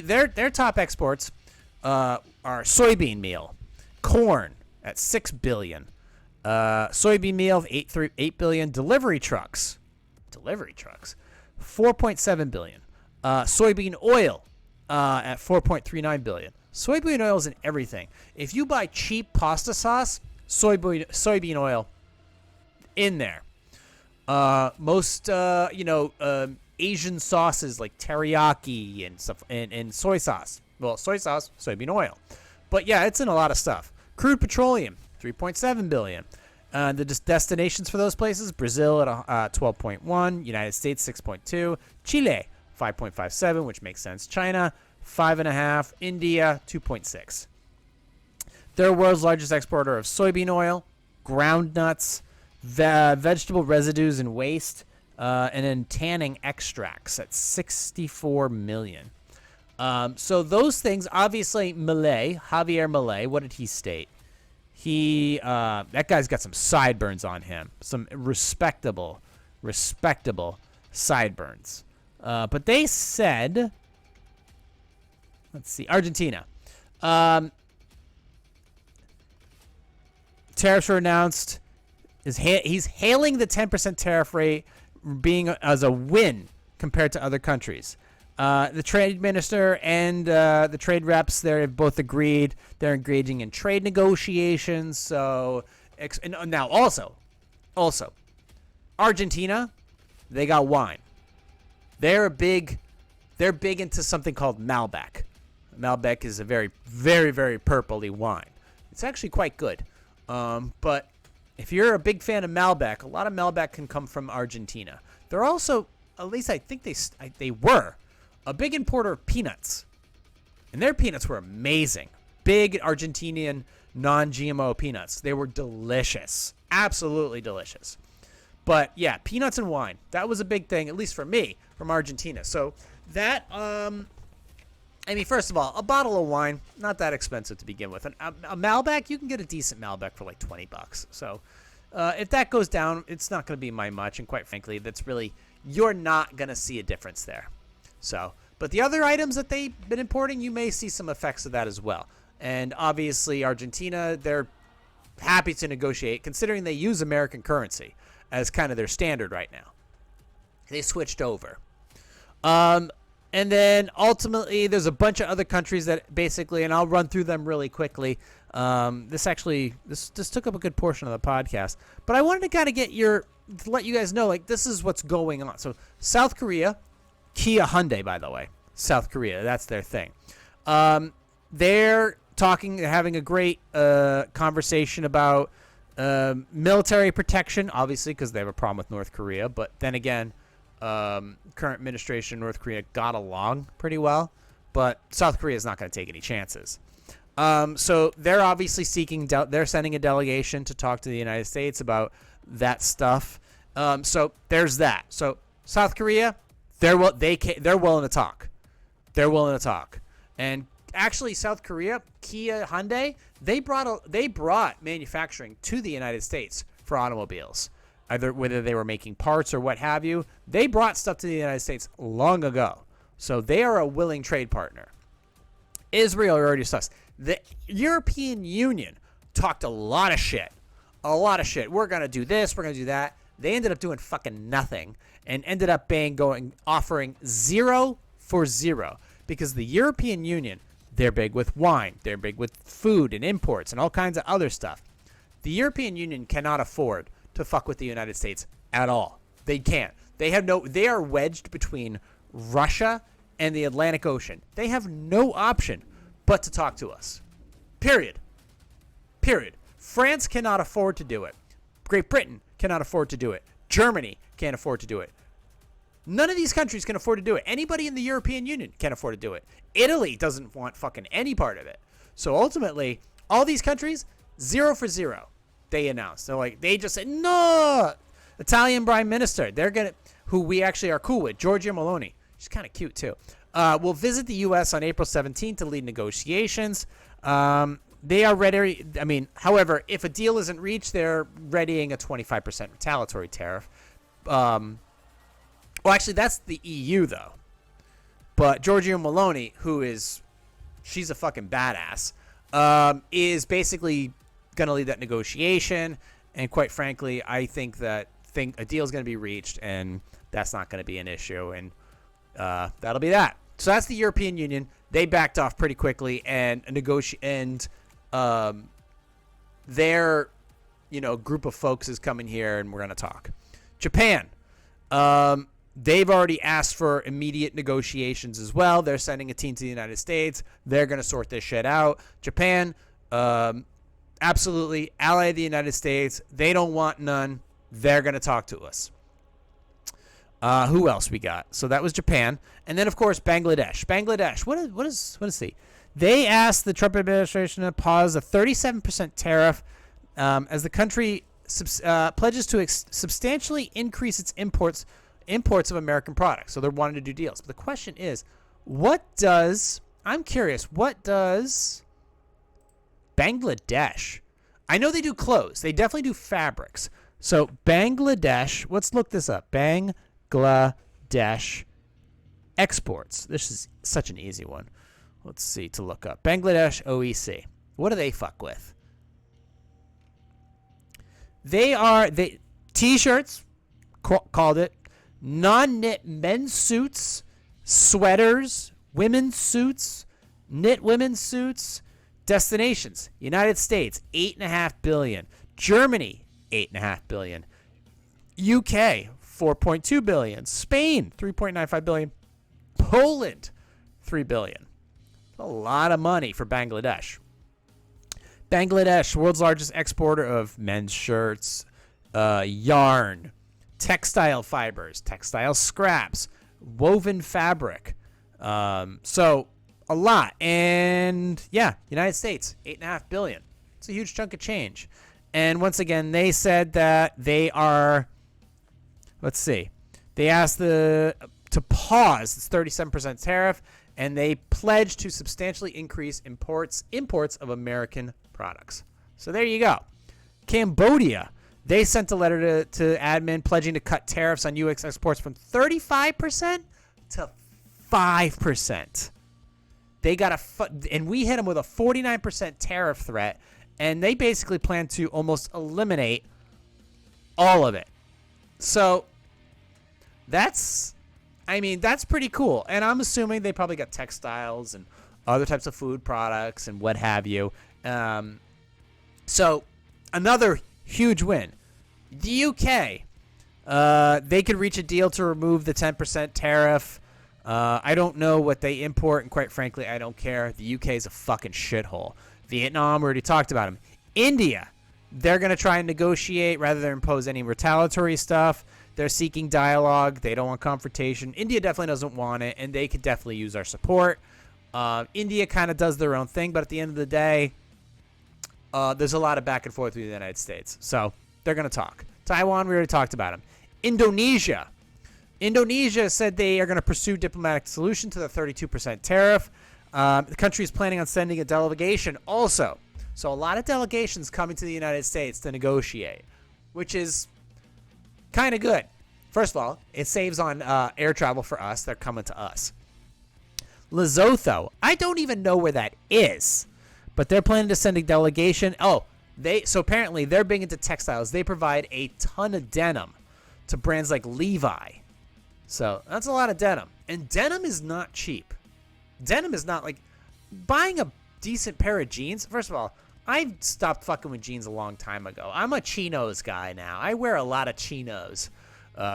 their top exports are soybean meal, corn at $6 billion, soybean meal of $8 billion, delivery trucks, $4.7 billion, soybean oil at $4.39 billion. Soybean oil is in everything. If you buy cheap pasta sauce, soybean oil in there. Most Asian sauces like teriyaki and stuff, and soy sauce. Well, soy sauce, soybean oil. But yeah, it's in a lot of stuff. Crude petroleum, $3.7 billion. The destinations for those places: Brazil at 12.1, United States 6.2, Chile 5.57, which makes sense. China 5.5, India 2.6. They're the world's largest exporter of soybean oil, ground nuts, vegetable residues and waste, and then tanning extracts at $64 million. So those things, obviously, Javier Milei, what did he state? That guy's got some sideburns on him, some respectable sideburns. But they said, let's see, Argentina. Tariffs were announced. He's hailing the 10% tariff rate being as a win compared to other countries. The trade minister and the trade reps there have both agreed they're engaging in trade negotiations. So now also, Argentina, they got wine. They're big into something called Malbec. Malbec is a very, very, very purpley wine. It's actually quite good. But if you're a big fan of Malbec, a lot of Malbec can come from Argentina. They're also, at least I think they were, a big importer of peanuts. And their peanuts were amazing. Big Argentinian non-GMO peanuts. They were delicious. Absolutely delicious. But yeah, peanuts and wine. That was a big thing, at least for me, from Argentina. So that, first of all, a bottle of wine, not that expensive to begin with. A Malbec, you can get a decent Malbec for like $20. So If that goes down, it's not going to be by much, and quite frankly, that's really, you're not going to see a difference there. So, but the other items that they've been importing, you may see some effects of that as well. And obviously, Argentina, they're happy to negotiate, considering they use American currency as kind of their standard right now. They switched over. And then ultimately, there's a bunch of other countries that basically, and I'll run through them really quickly. This took up a good portion of the podcast, but I wanted to kind of to let you guys know, like, this is what's going on. So South Korea, Kia Hyundai, by the way, South Korea, that's their thing. They're having a great conversation about military protection, obviously, because they have a problem with North Korea. But then again, current administration in North Korea got along pretty well, but South Korea is not going to take any chances. So they're obviously they're sending a delegation to talk to the United States about that stuff. So there's that. So South Korea, they're willing to talk. They're willing to talk. And actually, South Korea, Kia Hyundai, they brought manufacturing to the United States for automobiles. Whether they were making parts or what have you, they brought stuff to the United States long ago. So they are a willing trade partner. Israel already discussed. The European Union talked a lot of shit. We're going to do this. We're going to do that. They ended up doing fucking nothing and ended up offering 0 for 0 because the European Union, they're big with wine. They're big with food and imports and all kinds of other stuff. The European Union cannot afford to fuck with the United States at all. They can't. They are wedged between Russia and the Atlantic Ocean. They have no option but to talk to us. Period. France cannot afford to do it. Great Britain cannot afford to do it. Germany can't afford to do it. None of these countries can afford to do it. Anybody in the European Union can't afford to do it. Italy doesn't want fucking any part of it. So ultimately, all these countries, 0 for 0. They announced. They just said, no. Italian Prime Minister, who we actually are cool with, Giorgia Meloni. She's kind of cute too. Will visit the U.S. on April 17th to lead negotiations. They are ready. However, if a deal isn't reached, they're readying a 25% retaliatory tariff. Well, actually, that's the EU, though. But Giorgia Meloni, she's a fucking badass, is basically going to lead that negotiation. And quite frankly, I think a deal is going to be reached, and that's not going to be an issue. And that'll be that. So that's the European Union. They backed off pretty quickly, and their group of folks is coming here, and we're going to talk. Japan. They've already asked for immediate negotiations as well. They're sending a team to the United States. They're going to sort this shit out. Japan, absolutely ally of the United States. They don't want none. They're going to talk to us. Who else we got? So that was Japan. And then, of course, Bangladesh. What is he? They asked the Trump administration to pause a 37% tariff as the country pledges to substantially increase its imports of American products. So they're wanting to do deals. But the question is, I'm curious, what does Bangladesh? I know they do clothes. They definitely do fabrics. So Bangladesh, let's look this up. Bangladesh exports. This is such an easy one. Let's see to look up. Bangladesh OEC. What do they fuck with? T-shirts, called it, non-knit men's suits, sweaters, women's suits, knit women's suits. Destinations: United States, $8.5 billion. Germany, $8.5 billion. UK, $4.2 billion. Spain, $3.95 billion. Poland, $3 billion. A lot of money for Bangladesh. Bangladesh, world's largest exporter of men's shirts, yarn, textile fibers, textile scraps, woven fabric. So a lot. And yeah, United States, $8.5 billion. It's a huge chunk of change. And once again, they said that they are, they asked to pause this 37% tariff, and they pledged to substantially increase imports of American products. So there you go. Cambodia. They sent a letter to admin pledging to cut tariffs on U.S. exports from 35% to 5%. They got and we hit them with a 49% tariff threat, and they basically plan to almost eliminate all of it. So that's pretty cool. And I'm assuming they probably got textiles and other types of food products and what have you. So another huge win. The UK, they could reach a deal to remove the 10% tariff. I don't know what they import, and quite frankly, I don't care. The UK is a fucking shithole. Vietnam, we already talked about them. India, they're going to try and negotiate rather than impose any retaliatory stuff. They're seeking dialogue. They don't want confrontation. India definitely doesn't want it, and they could definitely use our support. India kind of does their own thing, but at the end of the day, there's a lot of back and forth with the United States. So they're going to talk. Taiwan, we already talked about them. Indonesia said they are going to pursue diplomatic solution to the 32% tariff. The country is planning on sending a delegation also. So a lot of delegations coming to the United States to negotiate, which is kind of good. First of all, it saves on air travel for us. They're coming to us. Lesotho, I don't even know where that is, but they're planning to send a delegation. So apparently they're big into textiles. They provide a ton of denim to brands like Levi. So that's a lot of denim. And denim is not cheap. Denim is not like buying a decent pair of jeans. First of all, I stopped fucking with jeans a long time ago. I'm a chinos guy now. I wear a lot of chinos,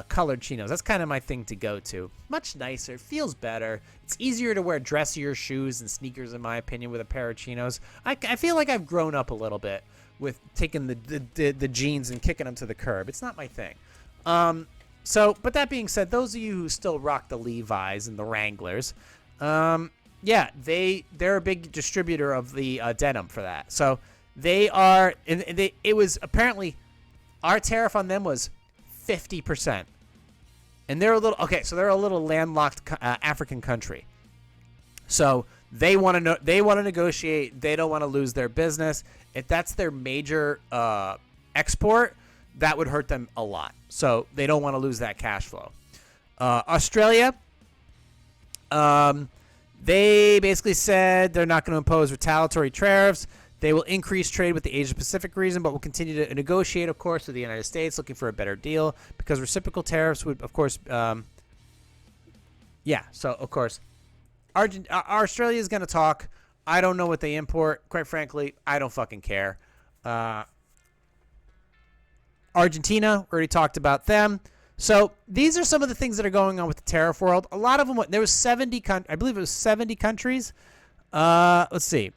colored chinos. That's kind of my thing to go to. Much nicer, feels better. It's easier to wear dressier shoes and sneakers, in my opinion, with a pair of chinos. I feel like I've grown up a little bit with taking the jeans and kicking them to the curb. It's not my thing. But that being said, those of you who still rock the Levi's and the Wranglers, yeah, they're a big distributor of the denim for that. So they are. It was apparently our tariff on them was 50%, and they're a little So they're a little landlocked African country. So they want to negotiate. They don't want to lose their business. If that's their major export, that would hurt them a lot. So they don't want to lose that cash flow. Australia. They basically said they're not going to impose retaliatory tariffs. They will increase trade with the Asia-Pacific region, but will continue to negotiate, of course, with the United States, looking for a better deal, because reciprocal tariffs would, of course, So, of course, Australia is going to talk. I don't know what they import. Quite frankly, I don't fucking care. Argentina, we already talked about them. So these are some of the things that are going on with the tariff world. A lot of them, there was 70, I believe it was 70 countries. Let's see.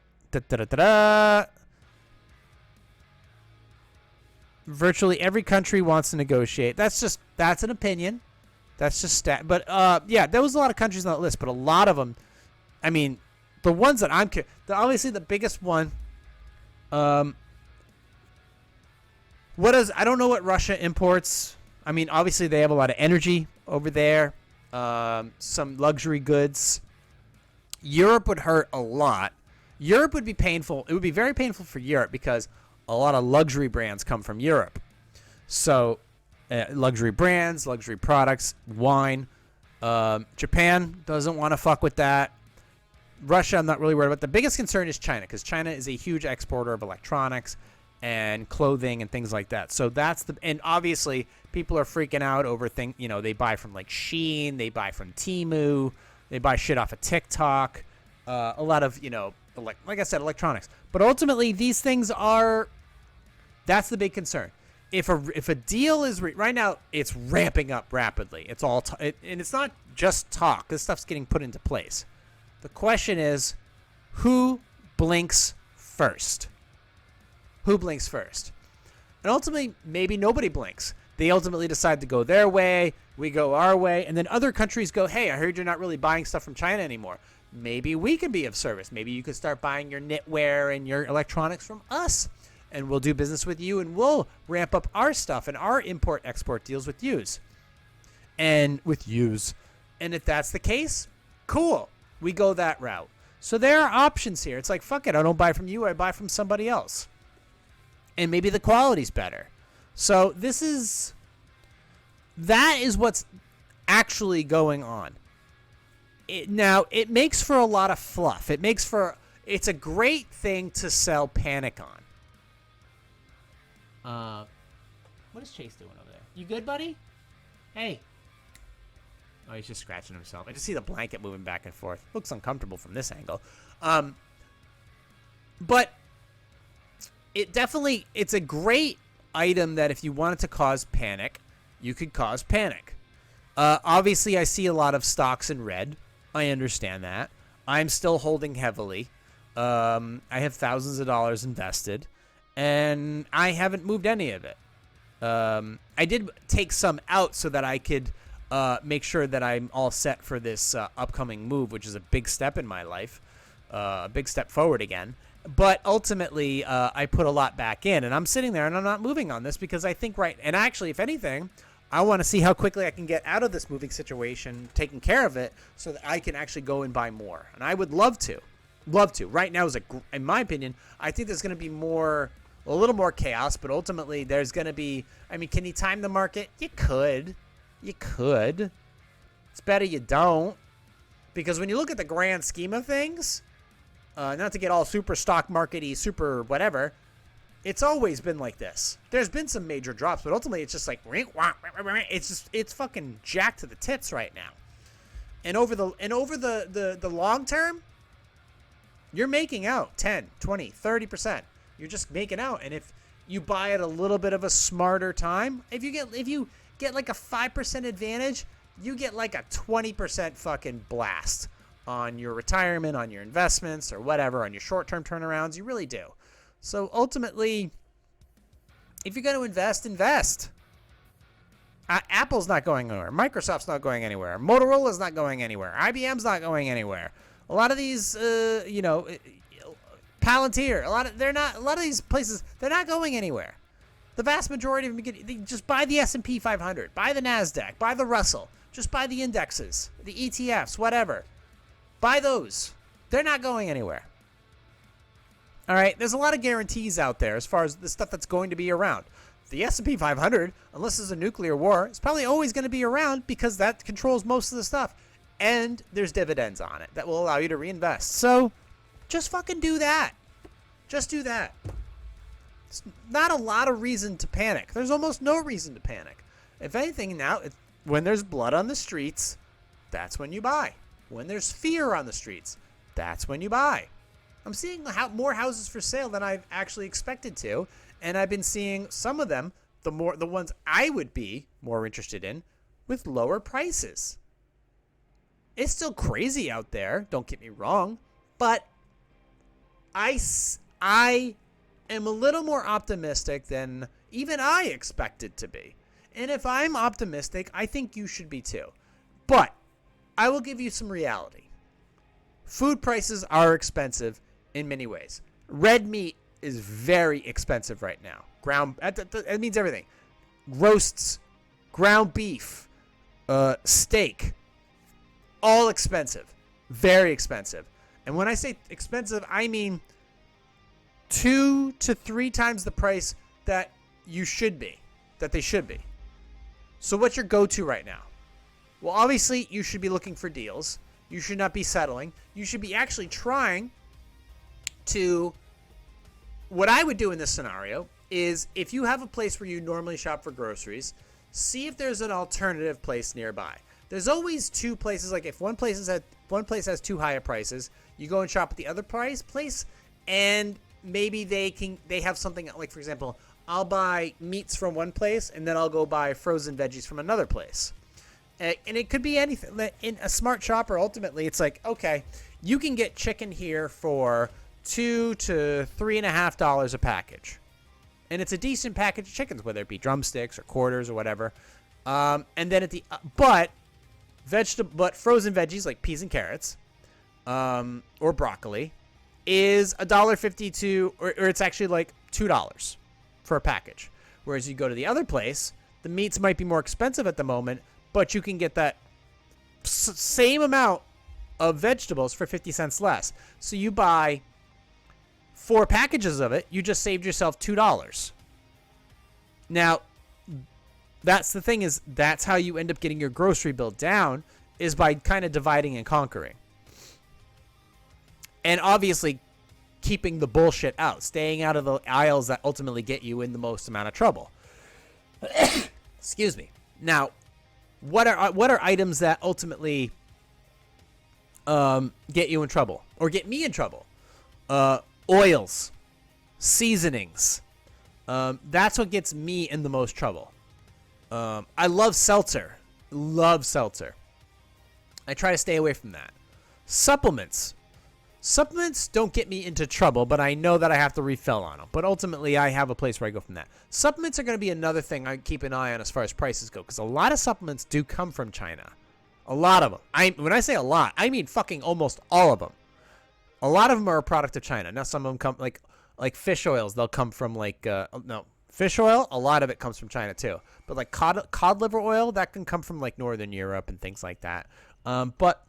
Virtually every country wants to negotiate. That's an opinion. That's just stat. But yeah, there was a lot of countries on that list, but a lot of them, I mean, the ones that obviously the biggest one, I don't know what Russia imports. I mean, obviously they have a lot of energy over there, some luxury goods. Europe would hurt a lot. Europe would be painful. It would be very painful for Europe because a lot of luxury brands come from Europe. So luxury brands, luxury products, wine. Japan doesn't want to fuck with that. Russia, I'm not really worried about. The biggest concern is China, because China is a huge exporter of electronics and clothing and things like that. So and obviously people are freaking out over things, they buy from like Shein, they buy from Temu, they buy shit off of TikTok, a lot of, like I said, electronics. But ultimately these things that's the big concern. If a deal is right now, it's ramping up rapidly. It's all, and it's not just talk. This stuff's getting put into place. The question is, who blinks first? Who blinks first? And ultimately, maybe nobody blinks. They ultimately decide to go their way, we go our way, and then other countries go, hey, I heard you're not really buying stuff from China anymore. Maybe we can be of service. Maybe you could start buying your knitwear and your electronics from us, and we'll do business with you, and we'll ramp up our stuff and our import-export deals with yous. And if that's the case, cool. We go that route. So there are options here. It's like, fuck it, I don't buy from you, I buy from somebody else. And maybe the quality's better. So that is what's actually going on. Now, it makes for a lot of fluff. It's a great thing to sell panic on. What is Chase doing over there? You good, buddy? Hey. Oh, he's just scratching himself. I just see the blanket moving back and forth. Looks uncomfortable from this angle. But it's a great item that if you wanted to cause panic, you could cause panic. Obviously, I see a lot of stocks in red. I understand that. I'm still holding heavily. I have thousands of dollars invested, and I haven't moved any of it. I did take some out so that I could make sure that I'm all set for this upcoming move, which is a big step in my life, a big step forward again. But ultimately, I put a lot back in, and I'm sitting there, and I'm not moving on this because I think and actually, if anything, I want to see how quickly I can get out of this moving situation, taking care of it, so that I can actually go and buy more. And I would love to. Right now, in my opinion, I think there's going to be a little more chaos, but ultimately there's going to be, can you time the market? You could. It's better you don't. Because when you look at the grand scheme of things, not to get all super stock market-y, super whatever, it's always been like this. There's been some major drops, but ultimately it's just like, it's fucking jacked to the tits right now. And over the long term, you're making out 10, 20, 30%. You're just making out. And if you buy at a little bit of a smarter time, if you get like a 5% advantage, you get like a 20% fucking blast on your retirement, on your investments, or whatever, on your short-term turnarounds. You really do. So ultimately, if you're going to invest. Apple's not going anywhere. Microsoft's not going anywhere. Motorola's not going anywhere. IBM's not going anywhere. A lot of these, Palantir, a lot of these places, they're not going anywhere. The vast majority of them, just buy the S&P 500, buy the NASDAQ, buy the Russell, just buy the indexes, the ETFs, whatever. Buy those. They're not going anywhere. All right, there's a lot of guarantees out there as far as the stuff that's going to be around. The S&P 500, unless there's a nuclear war, is probably always going to be around because that controls most of the stuff. And there's dividends on it that will allow you to reinvest. So just fucking do that. Just do that. It's not a lot of reason to panic. There's almost no reason to panic. If anything, now, when there's blood on the streets, that's when you buy. When there's fear on the streets, that's when you buy. I'm seeing more houses for sale than I've actually expected to, and I've been seeing some of them, the ones I would be more interested in, with lower prices. It's still crazy out there, don't get me wrong, but I am a little more optimistic than even I expected to be. And if I'm optimistic, I think you should be too. But I will give you some reality. Food prices are expensive in many ways. Red meat is very expensive right now. It means everything. Roasts, ground beef, steak, all expensive. Very expensive. And when I say expensive, I mean 2 to 3 times the price that they should be. So what's your go-to right now? Well, obviously, you should be looking for deals. You should not be settling. You should be actually trying to... What I would do in this scenario is if you have a place where you normally shop for groceries, see if there's an alternative place nearby. There's always 2 places. Like if one place has too high of prices, you go and shop at the other place, and maybe they have something like, for example, I'll buy meats from one place and then I'll go buy frozen veggies from another place. And it could be anything. In a smart shopper, ultimately, it's like, okay, you can get chicken here for $2 to $3.50 a package, and it's a decent package of chickens, whether it be drumsticks or quarters or whatever. And then but frozen veggies like peas and carrots, or broccoli, is $1.52, or it's actually like $2 for a package. Whereas you go to the other place, the meats might be more expensive at the moment, but you can get that same amount of vegetables for 50 cents less. So you buy 4 packages of it, you just saved yourself $2. Now, That's the thing, is that's how you end up getting your grocery bill down, is by kind of dividing and conquering. And obviously keeping the bullshit out, staying out of the aisles that ultimately get you in the most amount of trouble. Excuse me. Now, what are items that ultimately get you in trouble or get me in trouble? Oils, seasonings. That's what gets me in the most trouble. I love seltzer. Love seltzer. I try to stay away from that. Supplements. Supplements don't get me into trouble, but I know that I have to refill on them. But ultimately, I have a place where I go from that. Supplements are going to be another thing I keep an eye on as far as prices go, because a lot of supplements do come from China. A lot of them. When I say a lot, I mean fucking almost all of them. A lot of them are a product of China. Now, some of them come, like fish oils, they'll come from fish oil, a lot of it comes from China too. But like cod liver oil, that can come from like Northern Europe and things like that. But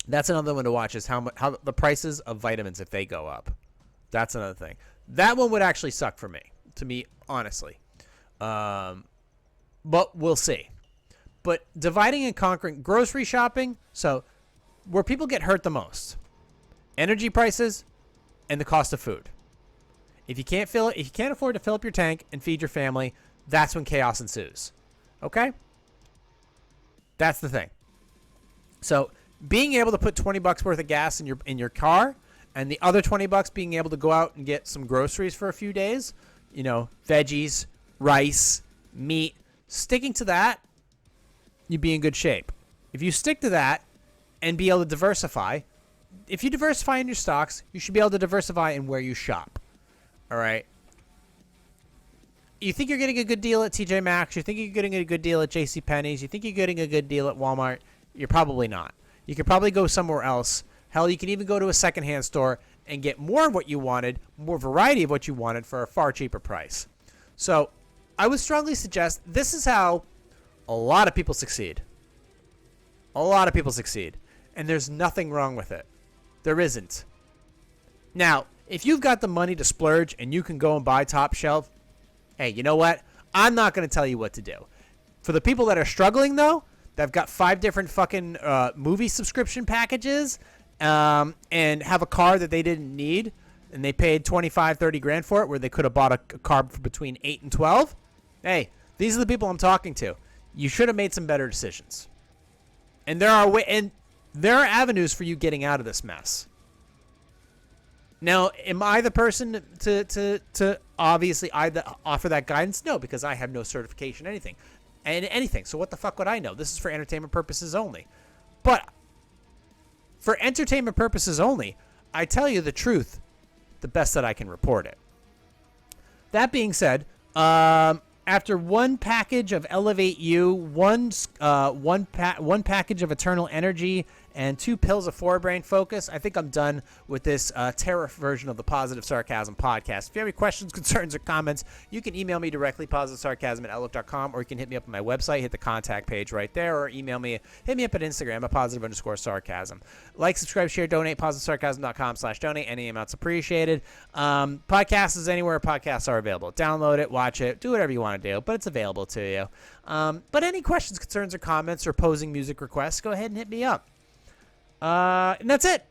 that's another one to watch, is how the prices of vitamins, if they go up. That's another thing. That one would actually suck for me, to me, honestly. But we'll see. But dividing and conquering, grocery shopping, so where people get hurt the most, energy prices and the cost of food. If you can't afford to fill up your tank and feed your family, that's when chaos ensues. Okay? That's the thing. So being able to put $20 worth of gas in your car, and the other $20 being able to go out and get some groceries for a few days, veggies, rice, meat, sticking to that, you'd be in good shape. If you stick to that and be able to diversify, if you diversify in your stocks, you should be able to diversify in where you shop. All right? You think you're getting a good deal at TJ Maxx, you think you're getting a good deal at JCPenney's, you think you're getting a good deal at Walmart, you're probably not. You could probably go somewhere else. Hell, you can even go to a secondhand store and get more of what you wanted, more variety of what you wanted for a far cheaper price. So I would strongly suggest this is how a lot of people succeed. A lot of people succeed. And there's nothing wrong with it. There isn't. Now, if you've got the money to splurge and you can go and buy top shelf, hey, you know what? I'm not going to tell you what to do. For the people that are struggling, though, they've got 5 different fucking movie subscription packages and have a car that they didn't need, and they paid 25, 30 grand for it, where they could have bought a car for between 8 and 12. Hey, these are the people I'm talking to. You should have made some better decisions. And there are avenues for you getting out of this mess. Now, am I the person to obviously offer that guidance? No, because I have no certification, anything. So what the fuck would I know? This is for entertainment purposes only. But for entertainment purposes only, I tell you the truth the best that I can report it. That being said, after one package of Elevate You, one package of Eternal Energy, and 2 pills of forebrain focus, I think I'm done with this tariff version of the Positive Sarcasm podcast. If you have any questions, concerns, or comments, you can email me directly, positivesarcasm@outlook.com, or you can hit me up on my website, hit the contact page right there, or email me, hit me up at Instagram at @positive_sarcasm. Like, subscribe, share, donate, positivesarcasm.com/donate. Any amounts appreciated. Podcast is anywhere podcasts are available. Download it, watch it, do whatever you want to do, but it's available to you. But any questions, concerns, or comments, or posing music requests, go ahead and hit me up. And that's it.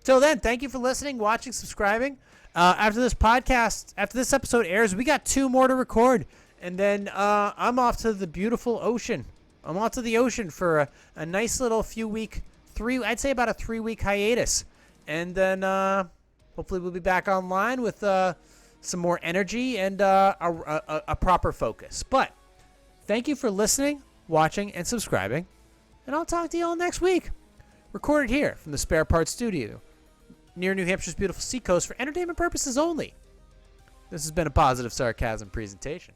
Till then, thank you for listening, watching, subscribing. After this episode airs, we got 2 more to record. And then I'm off to the beautiful ocean. I'm off to the ocean for a nice little I'd say about a 3-week hiatus. And then hopefully we'll be back online with some more energy and a proper focus. But thank you for listening, watching, and subscribing. And I'll talk to you all next week. Recorded here from the Spare Parts Studio near New Hampshire's beautiful seacoast for entertainment purposes only. This has been a Positive Sarcasm presentation.